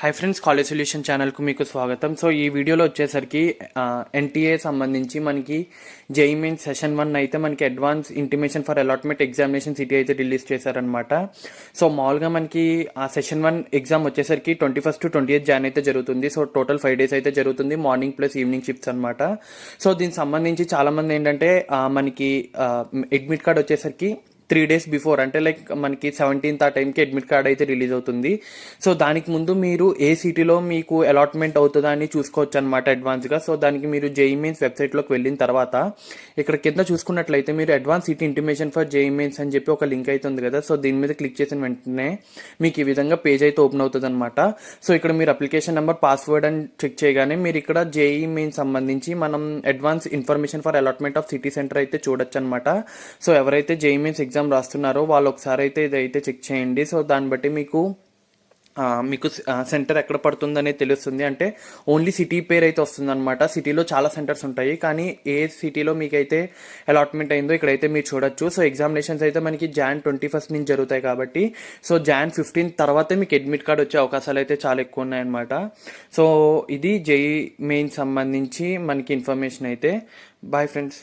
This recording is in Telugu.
హాయ్ ఫ్రెండ్స్, కాలేజ్ సొల్యూషన్ ఛానల్కు మీకు స్వాగతం. సో ఈ వీడియోలో వచ్చేసరికి ఎన్టీఏ సంబంధించి మనకి జేఈ మెయిన్స్ సెషన్ 1 అయితే మనకి advance intimation for allotment examination city అయితే రిలీజ్ చేశారనమాట. సో మామూలుగా మనకి ఆ సెషన్ 1 ఎగ్జామ్ వచ్చేసరికి 21st to 28th Jan అయితే జరుగుతుంది. సో టోటల్ 5 days అయితే జరుగుతుంది, మార్నింగ్ ప్లస్ ఈవినింగ్ షిఫ్ట్స్ అనమాట. సో దీనికి సంబంధించి చాలామంది ఏంటంటే మనకి అడ్మిట్ కార్డ్ వచ్చేసరికి 3 days బిఫోర్, అంటే లైక్ మనకి 17th ఆ టైంకి అడ్మిట్ కార్డ్ అయితే రిలీజ్ అవుతుంది. సో దానికి ముందు మీరు ఏ సిటీలో మీకు అలాట్మెంట్ అవుతుందా అని చూసుకోవచ్చు అనమాట అడ్వాన్స్గా. సో దానికి మీరు జేఈ మెయిన్స్ వెబ్సైట్లోకి వెళ్ళిన తర్వాత ఇక్కడ కింద చూసుకున్నట్లయితే మీరు advance city intimation for JEE mains అని చెప్పి ఒక లింక్ అయితే ఉంది కదా. సో దీని మీద క్లిక్ చేసిన వెంటనే మీకు ఈ విధంగా పేజ్ అయితే ఓపెన్ అవుతుంది అనమాట. సో ఇక్కడ మీరు అప్లికేషన్ నెంబర్, పాస్వర్డ్ అని చెక్ చేయగానే మీరు ఇక్కడ జేఈ మెయిన్స్ సంబంధించి మనం advance information for allotment of city centre అయితే చూడొచ్చు అనమాట. సో ఎవరైతే జేఈ మెయిన్స్ ఎగ్జామ్ రాస్తున్నారో వాళ్ళు ఒకసారి అయితే ఇదైతే చెక్ చేయండి. సో దాన్ని బట్టి మీకు సెంటర్ ఎక్కడ పడుతుందనే తెలుస్తుంది. అంటే ఓన్లీ సిటీ పేరు అయితే వస్తుంది అనమాట. సిటీలో చాలా సెంటర్స్ ఉంటాయి, కానీ ఏ సిటీలో మీకైతే అలాట్మెంట్ అయిందో ఇక్కడైతే మీరు చూడొచ్చు. సో ఎగ్జామినేషన్స్ అయితే మనకి Jan 21st నుంచి జరుగుతాయి కాబట్టి సో Jan 15th తర్వాతే మీకు అడ్మిట్ కార్డ్ వచ్చే అవకాశాలు అయితే చాలా ఎక్కువ ఉన్నాయన్నమాట. సో ఇది జేఈ మెయిన్ సంబంధించి మనకి ఇన్ఫర్మేషన్ అయితే. Bye friends.